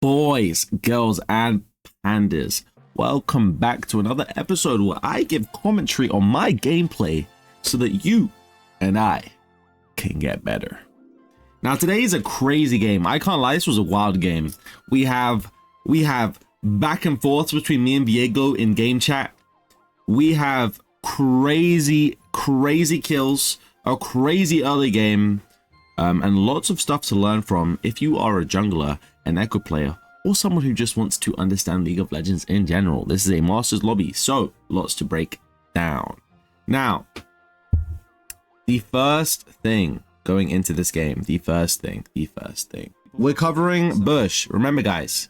Boys, girls, and pandas, welcome back to another episode where I give commentary on my gameplay so that you and I can get better. Now today is a crazy game. I can't lie, this was a wild game. We have back and forth between me and Viego in game chat. We have crazy kills, a crazy early game, and lots of stuff to learn from if you are a jungler, an Ekko player, or someone who just wants to understand League of Legends in general. This is a Masters lobby, so lots to break down. Now, the first thing going into this game, the first thing. We're covering bush. Remember guys,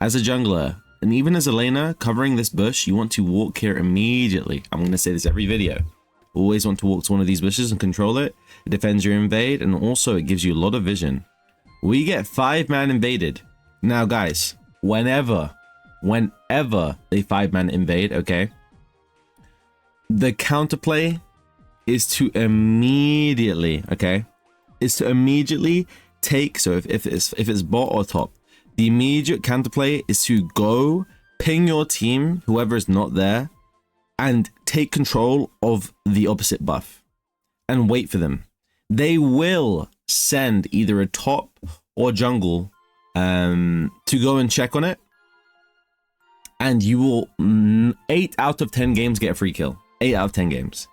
as a jungler, and even as a laner, covering this bush, you want to walk here immediately. I'm going to say this every video. Always want to walk to one of these bushes and control it. It defends your invade, and also it gives you a lot of vision. We get 5-man invaded. Now guys, whenever they 5-man invade, okay, the counterplay is to immediately, take, so if it's bot or top, the immediate counterplay is to go ping your team, whoever is not there, and take control of the opposite buff and wait for them. They will send either a top or jungle to go and check on it, and you will 8 out of 10 games get a free kill. 8 out of 10 games.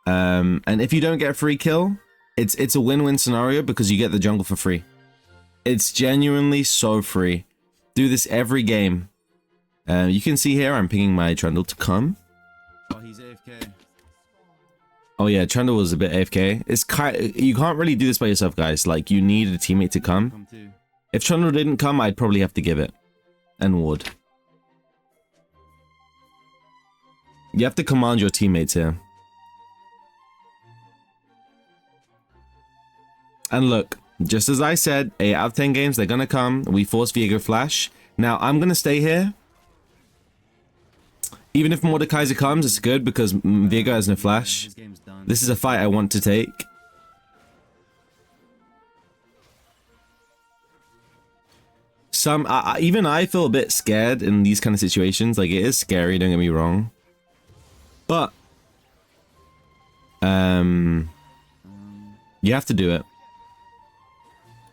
And if you don't get a free kill, it's a win-win scenario because you get the jungle for free. It's genuinely so free. Do this every game. You can see here I'm pinging my Trundle to come. Oh, he's AFK. Oh yeah, Trundle was a bit AFK. You can't really do this by yourself, guys. Like, you need a teammate to come. If Trundle didn't come, I'd probably have to give it. And ward. You have to command your teammates here. And look, just as I said, 8 out of 10 games, they're gonna come. We force Viego flash. Now, I'm gonna stay here. Even if Mordekaiser comes, it's good because Viego has no flash. This is a fight I want to take. Even I feel a bit scared in these kind of situations. Like, it is scary, don't get me wrong. But you have to do it.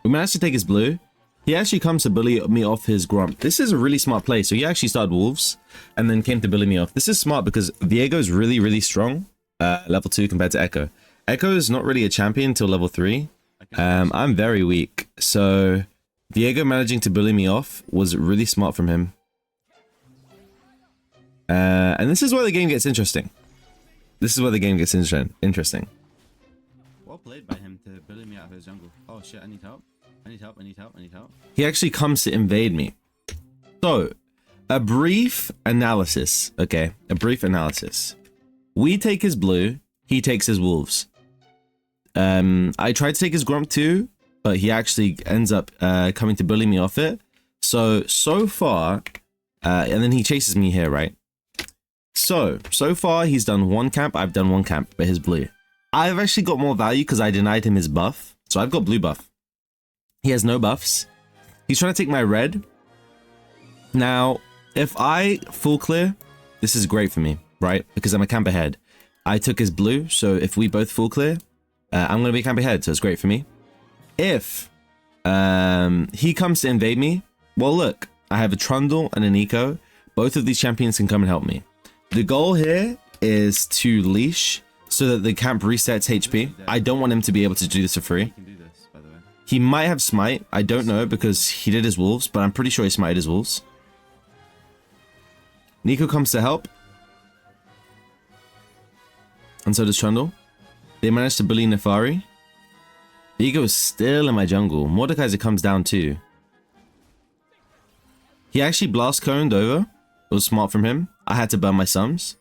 We managed to take his blue. He actually comes to bully me off his Grump. This is a really smart play. So he actually started Wolves and then came to bully me off. This is smart because Viego is really strong. Level 2 compared to Ekko. Ekko is not really a champion until level 3. I'm very weak. So Viego managing to bully me off was really smart from him. And this is where the game gets interesting. Interesting. Well played by him to bully me out of his jungle. Oh shit, I need help. I need help. He actually comes to invade me. So, a brief analysis, okay? A brief analysis. We take his blue, he takes his wolves. I tried to take his Grump too, but he actually ends up coming to bully me off it. So far, and then he chases me here, right? So far he's done 1 camp, I've done 1 camp, but his blue. I've actually got more value because I denied him his buff. So I've got blue buff. He has no buffs. He's trying to take my red. Now, if I full clear, this is great for me, right? Because I'm a camp ahead. I took his blue, so if we both full clear, I'm going to be camp ahead, so it's great for me. If he comes to invade me, well, look, I have a Trundle and an Ekko. Both of these champions can come and help me. The goal here is to leash so that the camp resets HP. I don't want him to be able to do this for free. He might have smite. I don't know because he did his wolves, but I'm pretty sure he smited his wolves. Nico comes to help. And so does Trundle. They managed to bully Nefari. Viego is still in my jungle. Mordekaiser comes down too. He actually blast coned over. It was smart from him. I had to burn my sums.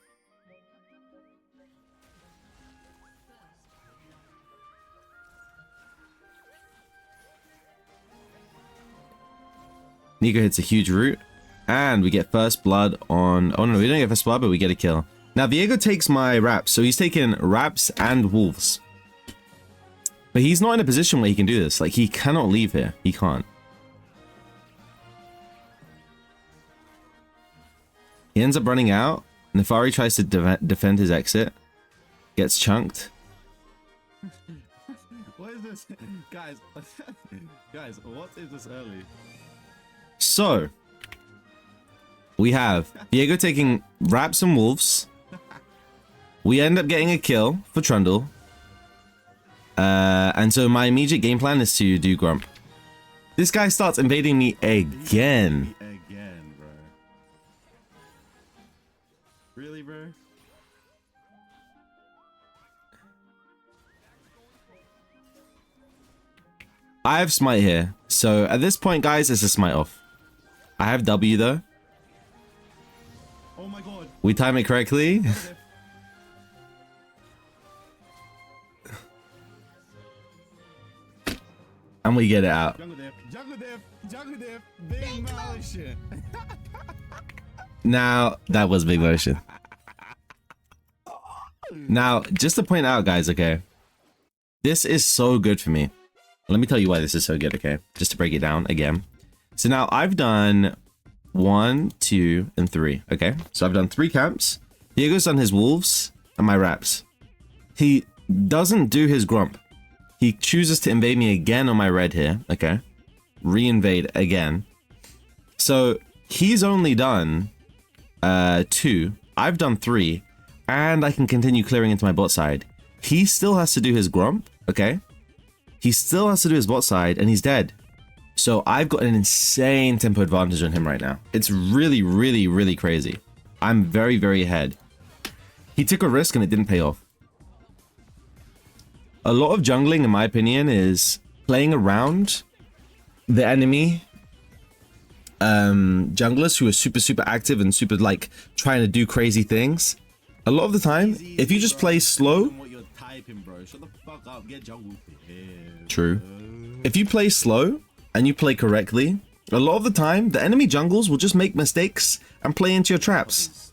Nico hits a huge root, and we get first blood on... Oh no, we don't get first blood, but we get a kill. Now Viego takes my Raps, so he's taking Raps and Wolves. But he's not in a position where he can do this. Like, he cannot leave here. He can't. He ends up running out. Nefari tries to defend his exit. Gets chunked. What is this? Guys, guys, what is this early? So, we have Viego taking Raps and Wolves. We end up getting a kill for Trundle. And so my immediate game plan is to do Grump. This guy starts invading me again. Again, bro. Really, bro? I have Smite here. So at this point, guys, it's a Smite off. I have W though. Oh my god. We time it correctly. And we get it out. Jungle diff, jungle diff, jungle diff, big motion. Now, that was big motion. Now, just to point out, guys, okay? This is so good for me. Let me tell you why this is so good, okay? Just to break it down again. So now I've done 1, 2, and 3, okay? So I've done 3 camps. Diego's done his wolves and my Raps. He doesn't do his Grump. He chooses to invade me again on my red here, okay? Re-invade again. So he's only done 2. I've done 3. And I can continue clearing into my bot side. He still has to do his Grump, okay? He still has to do his bot side, and he's dead. So I've got an insane tempo advantage on him right now. It's really, really, really crazy. I'm very, very ahead. He took a risk and it didn't pay off. A lot of jungling, in my opinion, is playing around the enemy junglers who are super, super active and super, like, trying to do crazy things. A lot of the time, if you just play slow... True. If you play slow and you play correctly, a lot of the time, the enemy jungles will just make mistakes and play into your traps.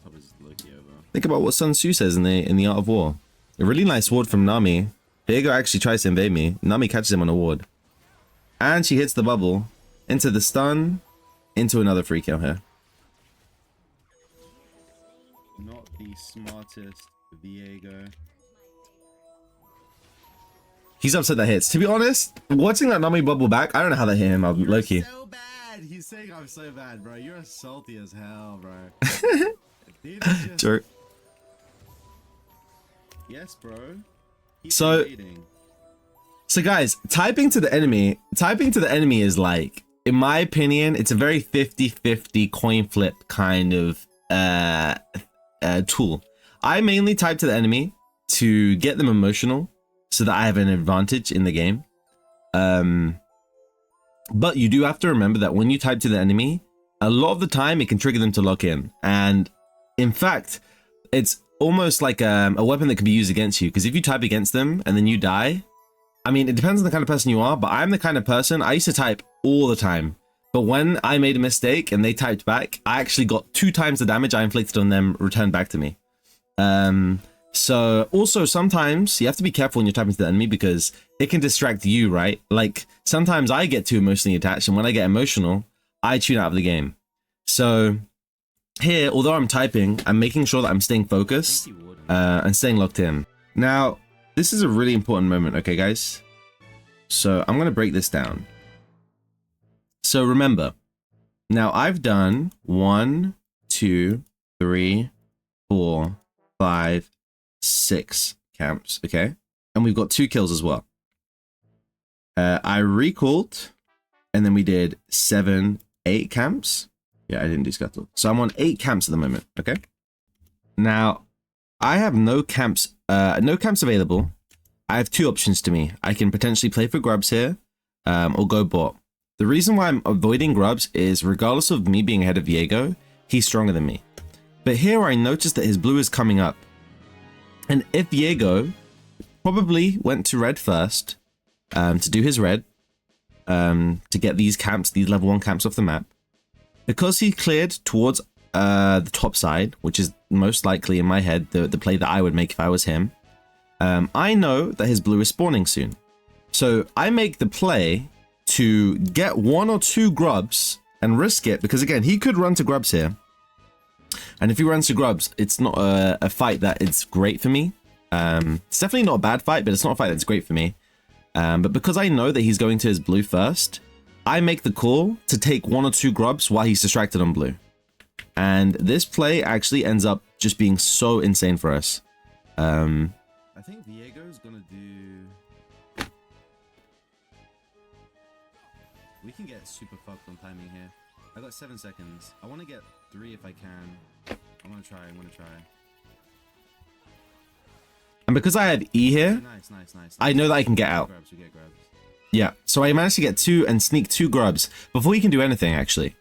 Think about what Sun Tzu says in the Art of War. A really nice ward from Nami. Viego actually tries to invade me. Nami catches him on a ward. And she hits the bubble into the stun, into another free kill here. Not the smartest Viego. He's upset that hits. To be honest, watching that Nami bubble back, I don't know how that hit him. I'm low-key. So bad. He's saying I'm so bad, bro. You're salty as hell, bro. Jerk. Yes, bro. So guys, typing to the enemy is like, in my opinion, it's a very 50-50 coin flip kind of tool. I mainly type to the enemy to get them emotional so that I have an advantage in the game. But you do have to remember that when you type to the enemy, a lot of the time it can trigger them to lock in. And in fact, it's almost like a weapon that can be used against you, because if you type against them and then you die, I mean, it depends on the kind of person you are, but I'm the kind of person, I used to type all the time. But when I made a mistake and they typed back, I actually got 2 times the damage I inflicted on them returned back to me. So also sometimes you have to be careful when you're typing to the enemy because it can distract you, right? Like sometimes I get too emotionally attached, and when I get emotional, I tune out of the game. So here, although I'm typing, I'm making sure that I'm staying focused and staying locked in. Now, this is a really important moment, okay, guys? So I'm going to break this down. So remember, now I've done 1, 2, 3, 4, 5, 6 camps, okay? And we've got 2 kills as well. I recalled, and then we did 7, 8 camps. Yeah, I didn't do Scuttle. So I'm on 8 camps at the moment, okay? Now, I have no camps available. I have 2 options to me. I can potentially play for grubs here, or go bot. The reason why I'm avoiding grubs is, regardless of me being ahead of Viego, he's stronger than me. But here I noticed that his blue is coming up. And if Viego probably went to red first, to do his red, to get these camps, these level 1 camps off the map, because he cleared towards the top side, which is most likely in my head the play that I would make if I was him, I know that his blue is spawning soon. So I make the play to get 1 or 2 grubs and risk it, because again, he could run to grubs here. And if he runs to grubs, it's not a fight that it's great for me. It's definitely not a bad fight, but it's not a fight that's great for me. But because I know that he's going to his blue first, I make the call to take 1 or 2 grubs while he's distracted on blue. And this play actually ends up just being so insane for us. I think Viego's gonna do... We can get super fucked on timing here. I got 7 seconds. I want to get 3 if I can. I'm gonna try. And because I have E here, Nice. I know that I can get out. We get grabs. Yeah, so I managed to get 2 and sneak 2 grubs before he can do anything, actually.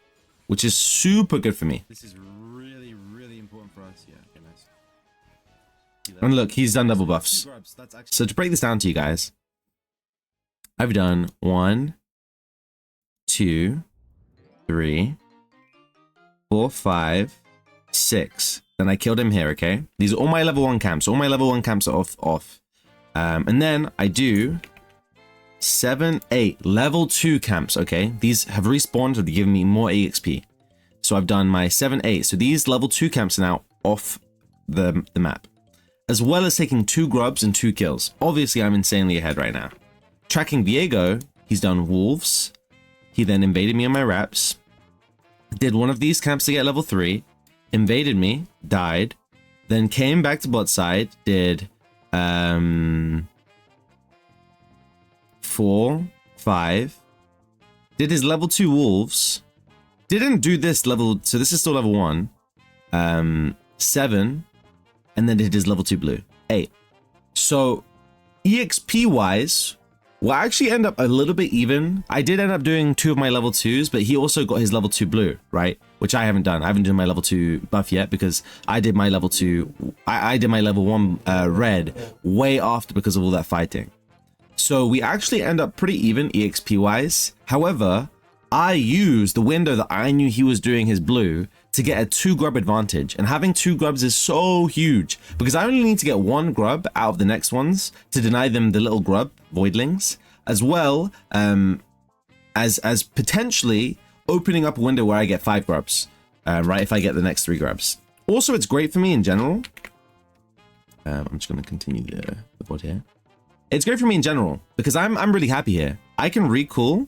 Which is super good for me. This is really, really important for us. Yeah, okay, nice. And look, he's done double buffs. So to break this down to you guys, I've done 1, 2, 3, 4, 5, 6. Then I killed him here, okay? These are all my level 1 camps. All my level 1 camps are off. And then I do 7, 8 level 2 camps, okay? These have respawned, so they're giving me more EXP. So I've done my 7, 8. So these level 2 camps are now off the map. As well as taking 2 grubs and 2 kills. Obviously, I'm insanely ahead right now. Tracking Viego, he's done wolves. He then invaded me on my reps. Did one of these camps to get level 3. Invaded me, died. Then came back to bot side, did 4, 5. Did his level 2 wolves. Didn't do this level, so this is still level 1. 7. And then did his level 2 blue. 8. So EXP wise, we'll actually end up a little bit even. I did end up doing 2 of my level 2s, but he also got his level 2 blue, right? Which I haven't done. I haven't done my level 2 buff yet because I did my level 2, I did my level 1 red way after because of all that fighting. So we actually end up pretty even EXP wise. However, I used the window that I knew he was doing his blue to get a 2 grub advantage. And having 2 grubs is so huge because I only need to get 1 grub out of the next ones to deny them the little grub voidlings, as well as potentially opening up a window where I get 5 grubs, right? If I get the next 3 grubs. Also, it's great for me in general. I'm just going to continue the board here. It's great for me in general because I'm really happy here. I can recall.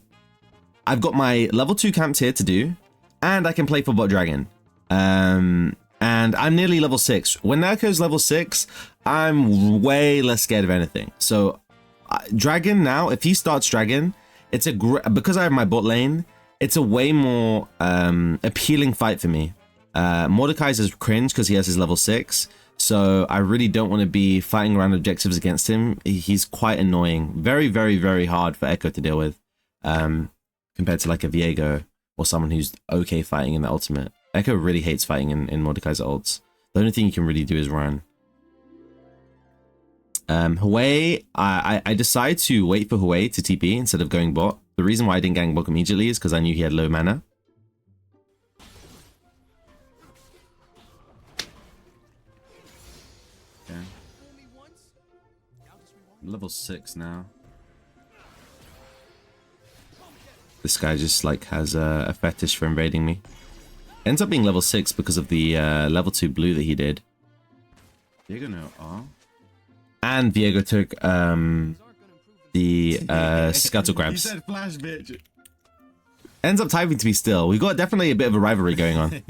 I've got my level 2 camps here to do, and I can play for bot dragon. And I'm nearly level 6. When Ekko's level 6, I'm way less scared of anything. So dragon now, if he starts dragon, it's because I have my bot lane, it's a way more appealing fight for me. Mordekai's is cringe because he has his level 6. So I really don't want to be fighting around objectives against him. He's quite annoying. Very, very, very hard for Ekko to deal with. Compared to like a Viego or someone who's okay fighting in the ultimate. Ekko really hates fighting in Mordekai's ults. The only thing you can really do is run. Hwei, I decide to wait for Hwei to TP instead of going bot. The reason why I didn't gang bot immediately is because I knew he had low mana. Okay. Level 6 now. This guy just like has a fetish for invading me. Ends up being level 6 because of the level 2 blue that he did. Viego no R. And Viego took the scuttle grabs. You said flash, bitch. Ends up typing to me still. We've got definitely a bit of a rivalry going on.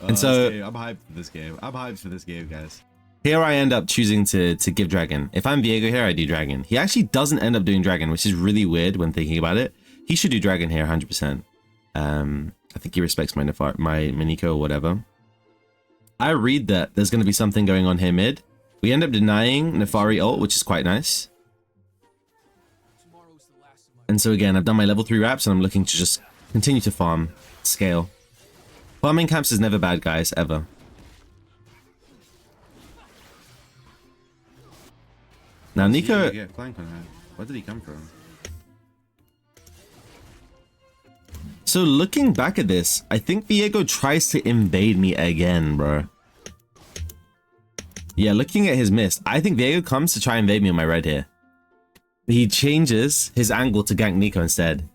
And so I'm hyped for this game. I'm hyped for this game, guys. Here I end up choosing to give dragon. If I'm Viego here, I do dragon. He actually doesn't end up doing dragon, which is really weird when thinking about it. He should do dragon here 100%. I think he respects my Nico or whatever. I read that there's going to be something going on here mid. We end up denying Nefari ult, which is quite nice. And so again, I've done my level 3 wraps and I'm looking to just continue to farm, scale. Farming camps is never bad, guys, ever. Now Nico... Yeah, flank on her. Where did he come from? So looking back at this, I think Viego tries to invade me again, bro. Yeah, looking at his mist, I think Viego comes to try and invade me on my red here. He changes his angle to gank Nico instead.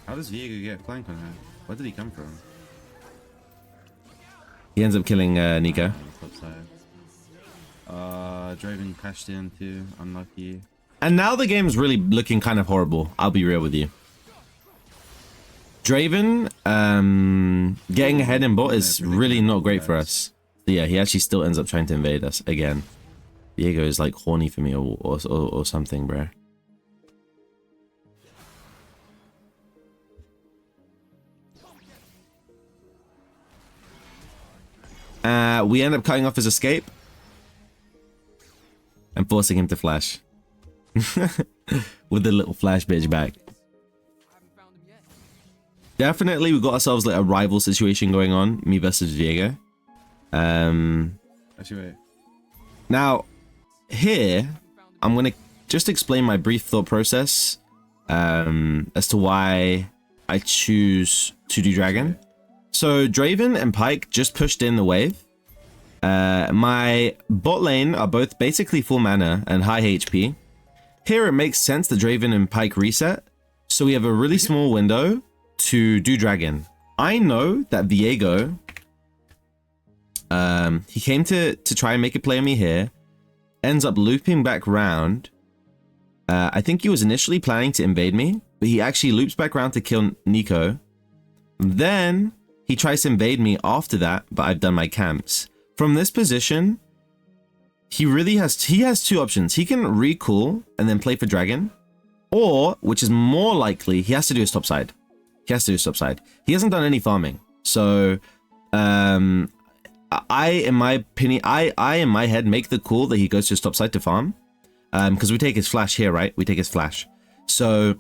How does Viego get flank on her? Where did he come from? He ends up killing Nico. Draven crashed in too. Unlucky. And now the game is really looking kind of horrible. I'll be real with you. Draven getting ahead in bot is really not great for us. So yeah, he actually still ends up trying to invade us again. Viego is like horny for me or something, bro. We end up cutting off his escape and forcing him to flash. With the little flash bitch back. Definitely we got ourselves like a rival situation going on, me versus Viego. Actually, wait. Now, here, I'm gonna just explain my brief thought process as to why I choose to do Dragon. So Draven and Pyke just pushed in the wave. My bot lane are both basically full mana and high HP. Here it makes sense that Draven and Pyke reset, so we have a really small window to do Dragon. I know that Viego, he came to try and make a play on me here, ends up looping back round. I think he was initially planning to invade me, but he actually loops back round to kill Nico. Then he tries to invade me after that, but I've done my camps. From this position, he has two options. He can recool and then play for Dragon, or, which is more likely, he has to do his topside. He hasn't done any farming. So, in my opinion, I in my head make the call that he goes to his topside to farm. Because we take his flash here, right? We take his flash. So,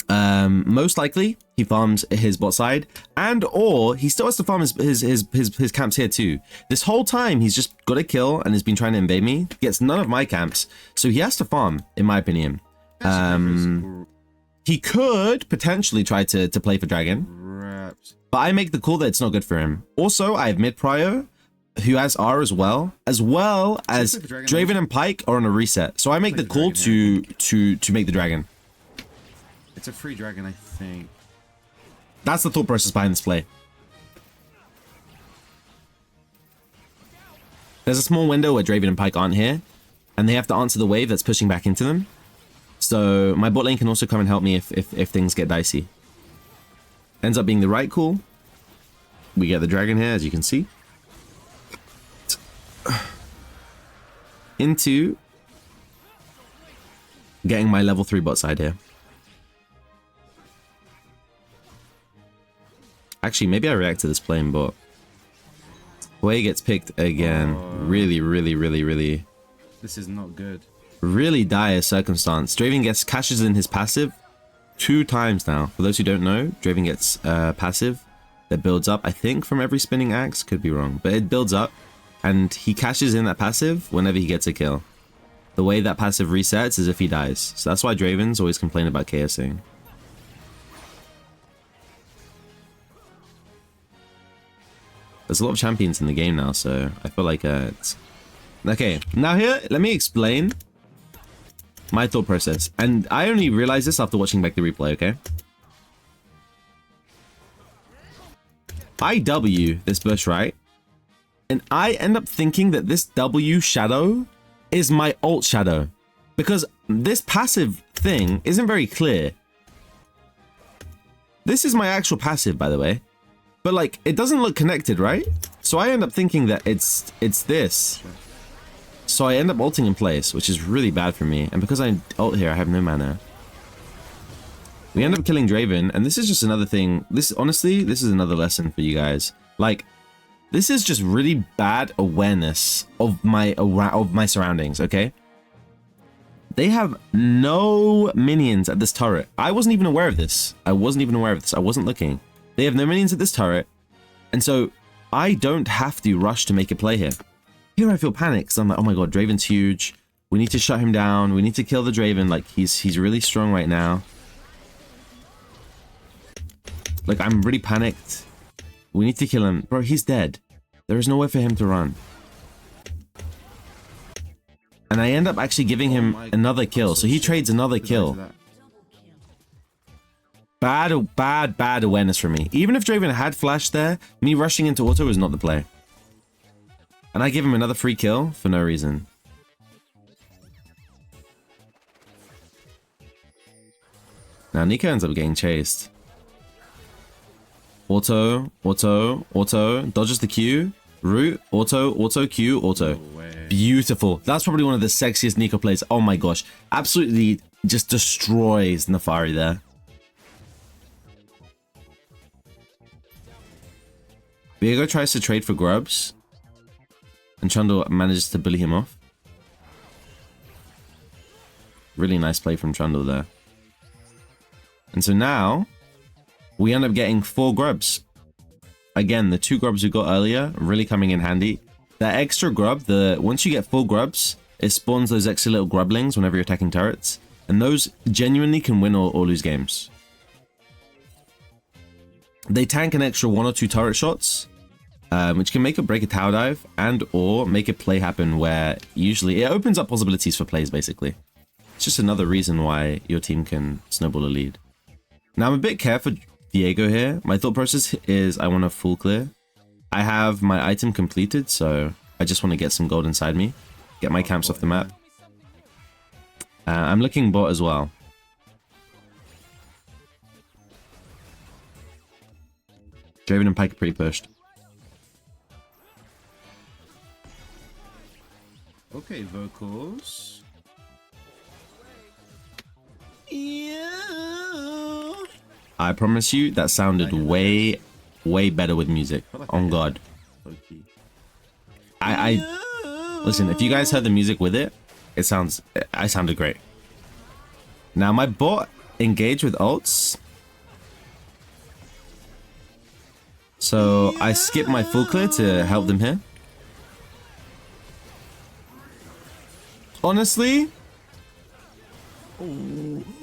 most likely he farms his bot side, and or he still has to farm his camps here too. This whole time he's just got a kill and has been trying to invade me. Gets none of my camps, so he has to farm, in my opinion. He could potentially try to play for Dragon, but I make the call that it's not good for him. Also, I have mid prio who has R as well as Draven and Pyke are on a reset, so I make the call to make the Dragon. It's a free Dragon, I think. That's the thought process behind this play. There's a small window where Draven and Pyke aren't here, and they have to answer the wave that's pushing back into them. So my bot lane can also come and help me if things get dicey. Ends up being the right call. We get the Dragon here, as you can see. Into getting my level 3 bot side here. Actually, maybe I react to this play in bot. Way gets picked again. Really. This is not good. Really dire circumstance. Draven cashes in his passive 2 times now. For those who don't know, Draven gets passive that builds up, I think, from every spinning axe. Could be wrong, but it builds up. And he cashes in that passive whenever he gets a kill. The way that passive resets is if he dies. So that's why Dravens always complain about KSing. There's a lot of champions in the game now, so I feel like it's... Okay, now here, let me explain my thought process. And I only realized this after watching back the replay, okay? I W this bush, right? And I end up thinking that this W shadow is my ult shadow. Because this passive thing isn't very clear. This is my actual passive, by the way. But like, it doesn't look connected, right? So I end up thinking that it's this. So I end up ulting in place, which is really bad for me. And because I ult here, I have no mana. We end up killing Draven, and this is just another thing. Honestly, this is another lesson for you guys. Like, this is just really bad awareness of my surroundings, okay? They have no minions at this turret. I wasn't even aware of this. I wasn't looking. They have no minions at this turret, and so I don't have to rush to make a play here. Here I feel panicked, because I'm like, oh my god, Draven's huge. We need to shut him down. We need to kill the Draven. Like, he's really strong right now. Like, I'm really panicked. We need to kill him. Bro, he's dead. There is nowhere for him to run. And I end up actually giving him another kill. So he trades another kill. Bad awareness from me. Even if Draven had flash there, me rushing into auto was not the play. And I give him another free kill for no reason. Now Nico ends up getting chased. Auto, dodges the Q, root, auto, Q, auto. Beautiful. That's probably one of the sexiest Nico plays. Oh my gosh. Absolutely just destroys Nefari there. Viego tries to trade for grubs. And Trundle manages to bully him off. Really nice play from Trundle there. And so now, we end up getting 4 grubs. Again, the 2 grubs we got earlier, really coming in handy. That extra grub, once you get 4 grubs, it spawns those extra little grublings whenever you're attacking turrets. And those genuinely can win or lose games. They tank an extra 1 or 2 turret shots, which can make or break a tower dive and or make a play happen where usually it opens up possibilities for plays basically. It's just another reason why your team can snowball a lead. Now I'm a bit careful Viego here. My thought process is I want a full clear. I have my item completed, so I just want to get some gold inside me. Get my camps off the map. I'm looking bot as well. Draven and Pyke are pretty pushed. Okay, vocals. I promise you, that sounded way better with music. On God. Listen, if you guys heard the music with it, I sounded great. Now my bot engaged with ults. So I skipped my full clear to help them here. Honestly,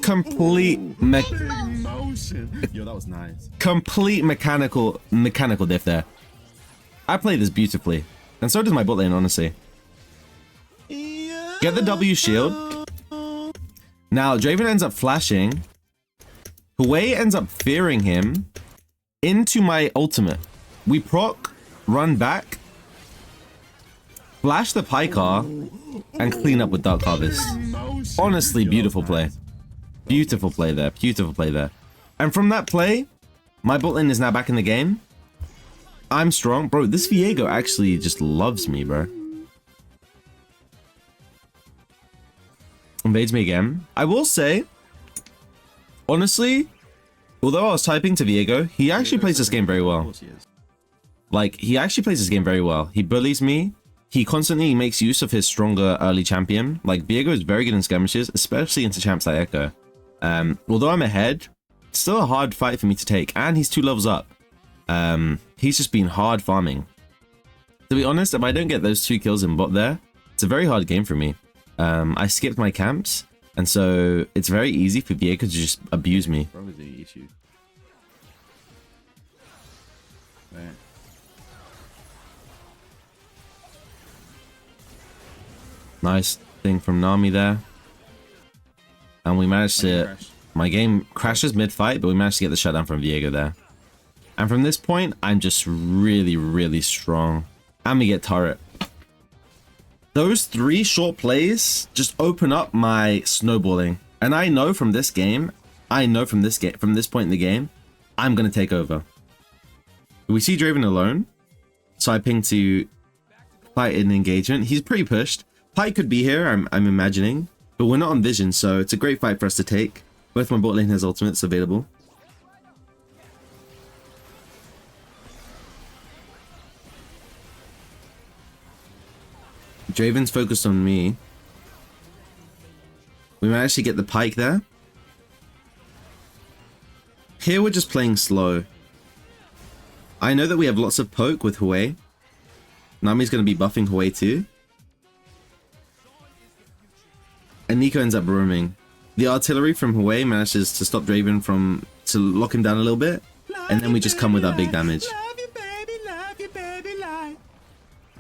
complete Yo, that was nice. Complete mechanical diff there. I play this beautifully. And so does my bot lane, honestly. Get the W shield. Now, Draven ends up flashing. Hwei ends up fearing him into my ultimate. We proc, run back, flash the Pycar, and clean up with Dark Harvest. Honestly, beautiful play. Beautiful play there. Beautiful play there. And from that play, my bot lane is now back in the game. I'm strong. Bro, this Viego actually just loves me, bro. Invades me again. I will say, honestly, although I was typing to Viego, he actually plays this game very well. Like, he actually plays this game very well. He bullies me. He constantly makes use of his stronger early champion. Like, Viego is very good in skirmishes, especially into champs like Ekko. Although I'm ahead, it's still a hard fight for me to take. And he's 2 levels up. He's just been hard farming. To be honest, if I don't get those 2 kills in bot there, it's a very hard game for me. I skipped my camps, and so it's very easy for Viego to just abuse me. Probably the issue. Right. Nice thing from Nami there. And we managed to... My game crashes mid-fight, but we managed to get the shutdown from Viego there. And from this point, I'm just really strong. And we get turret. Those 3 short plays just open up my snowballing. And I know from this game, from this point in the game, I'm going to take over. We see Draven alone. So I ping to fight an engagement. He's pretty pushed. Pyke could be here, I'm imagining. But we're not on vision, so it's a great fight for us to take. Both my bot lane has ultimates available. Draven's focused on me. We managed to get the Pyke there. Here we're just playing slow. I know that we have lots of poke with Hwei. Nami's going to be buffing Hwei too. And Nico ends up roaming. The artillery from Hwei manages to stop Draven to lock him down a little bit. And then we just come with our big damage.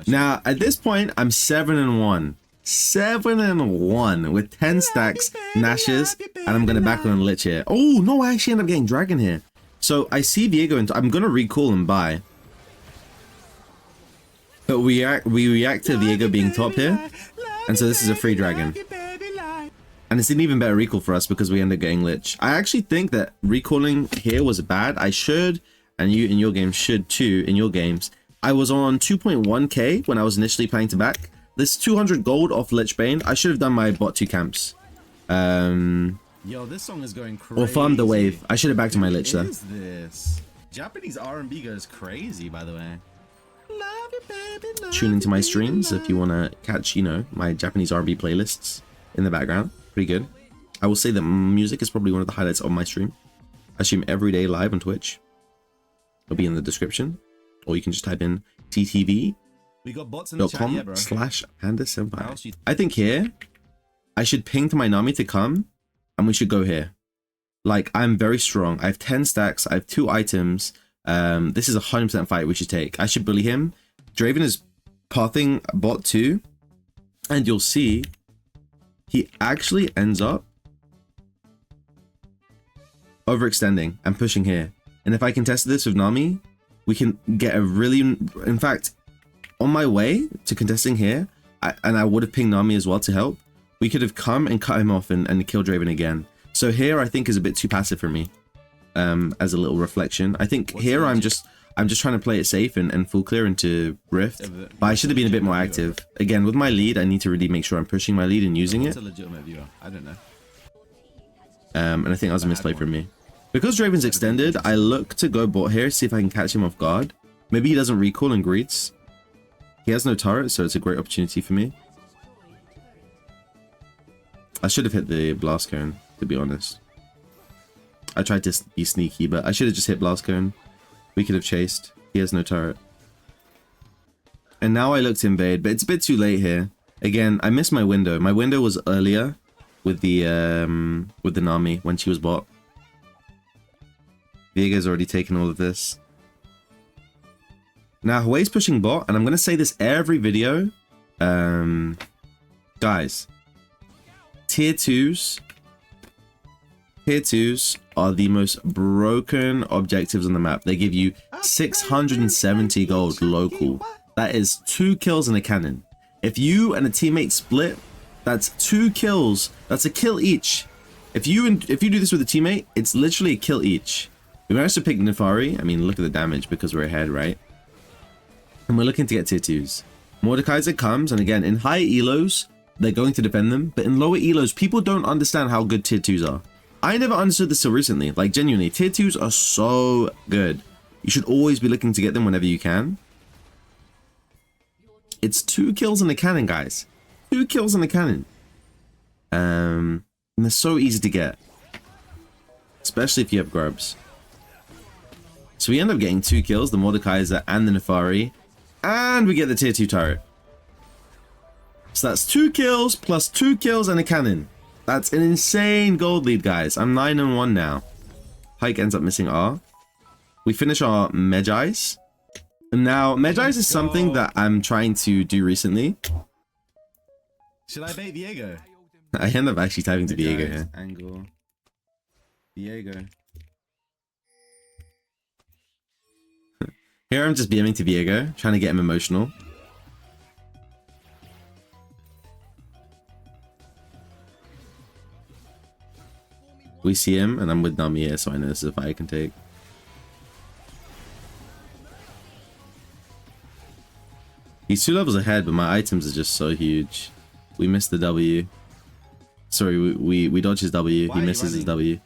Now, at this point, I'm 7-1. 7-1 with 10 stacks, Nashes, and I'm gonna back on Lich here. Oh no, I actually end up getting Dragon here. So I see Viego and I'm gonna recall and buy. But we react to Viego being top here, and so this is a free Dragon. And it's an even better recall for us because we end up getting Lich. I actually think that recalling here was bad. I should, and you in your game should too, in your games. I was on 2.1k when I was initially planning to back. This 200 gold off Lich Bane. I should have done my bot 2 camps. Yo, this song is going crazy. Or farmed the wave. I should have backed to my Lich though. What is this? Japanese R&B goes crazy, by the way. Love you, baby, love Tune into my streams if you want to catch, you know, my Japanese R&B playlists in the background. Pretty good. I will say that music is probably one of the highlights of my stream. I stream every day live on Twitch. It'll be in the description. Or you can just type in ttv.com/PandaSempie. We got bots in the chat, yeah, bro. I think here, I should ping to my Nami to come, and we should go here. Like, I'm very strong. I have 10 stacks. I have 2 items. This is a 100% fight we should take. I should bully him. Draven is pathing bot 2, and you'll see he actually ends up overextending and pushing here. And if I contest this with Nami, we can get a really... In fact, on my way to contesting here, I would have pinged Nami as well to help, we could have come and cut him off and killed Draven again. So here I think is a bit too passive for me, as a little reflection. I think here I'm just trying to play it safe and full clear into Rift, but I should have been a bit more active. Again, with my lead, I need to really make sure I'm pushing my lead and using it. It's a legitimate viewer. I don't know. And I think that was a misplay from me. Because Draven's extended, I look to go bot here, see if I can catch him off guard. Maybe he doesn't recall and greets. He has no turret, so it's a great opportunity for me. I should have hit the blast cone, to be honest. I tried to be sneaky, but I should have just hit blast cone. We could have chased. He has no turret. And now I look to invade, but it's a bit too late here. Again, I missed my window. My window was earlier with the Nami when she was bot. Viego's already taken all of this. Now, Huey's pushing bot, and I'm going to say this every video. Guys, tier 2s are the most broken objectives on the map. They give you 670 gold local. That is 2 kills and a cannon. If you and a teammate split, that's 2 kills. That's a kill each. If you do this with a teammate, it's literally a kill each. We managed to pick Nefari. I mean, look at the damage because we're ahead, right? And we're looking to get tier 2s. Mordekaiser comes, and again, in high elos, they're going to defend them. But in lower elos, people don't understand how good tier 2s are. I never understood this till recently. Like, genuinely, tier 2s are so good. You should always be looking to get them whenever you can. It's 2 kills and a cannon, guys. 2 kills and a cannon. And they're so easy to get. Especially if you have grubs. So we end up getting 2 kills, the Mordekaiser and the Nefari. And we get the tier 2 turret. So that's 2 kills plus 2 kills and a cannon. That's an insane gold lead, guys. I'm 9-1 now. Pike ends up missing R. We finish our Medjais. And now, Medjais is something that I'm trying to do recently. Should I bait Viego? I end up actually typing to Viego here. Angle. Viego. Here I'm just BMing to Viego, trying to get him emotional. We see him, and I'm with Nami here, so I know this is a fight I can take. He's 2 levels ahead, but my items are just so huge. We missed the W. Sorry, we dodge his W. He misses his W.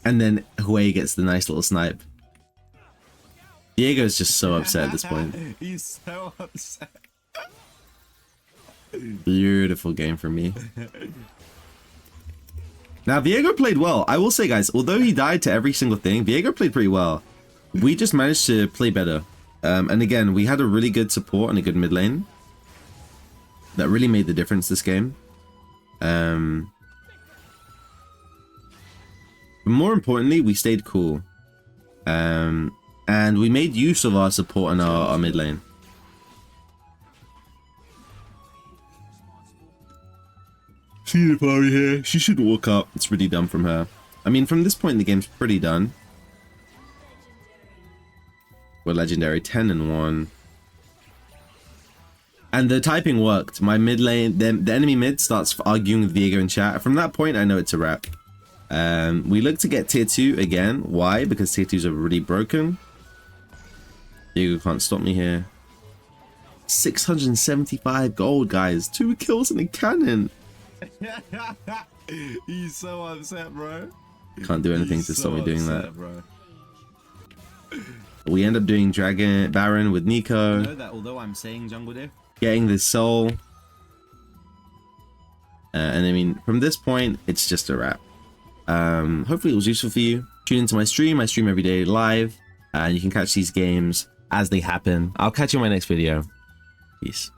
And then Huey gets the nice little snipe. Diego's just so upset at this point. He's so upset. Beautiful game for me. Now, Viego played well. I will say, guys, although he died to every single thing, Viego played pretty well. We just managed to play better. And again, we had a really good support and a good mid lane. That really made the difference this game. But more importantly, we stayed cool. And we made use of our support in our mid lane. Tina Flurry here. She shouldn't walk up. It's really dumb from her. I mean, from this point, the game's pretty done. We're legendary 10 and 1. And the typing worked. My mid lane, the enemy mid starts arguing with Viego in chat. From that point, I know it's a wrap. We look to get tier 2 again. Why? Because tier 2s are really broken. Viego can't stop me here. 675 gold, guys. 2 kills and a cannon. He's so upset, bro. Can't do anything to stop me doing that. Bro. We end up doing Dragon Baron with Nico. You know that although I'm saying jungle diff, Getting this soul. And I mean, from this point, it's just a wrap. Hopefully it was useful for you. Tune into my stream. I stream every day live. And you can catch these games as they happen. I'll catch you in my next video. Peace.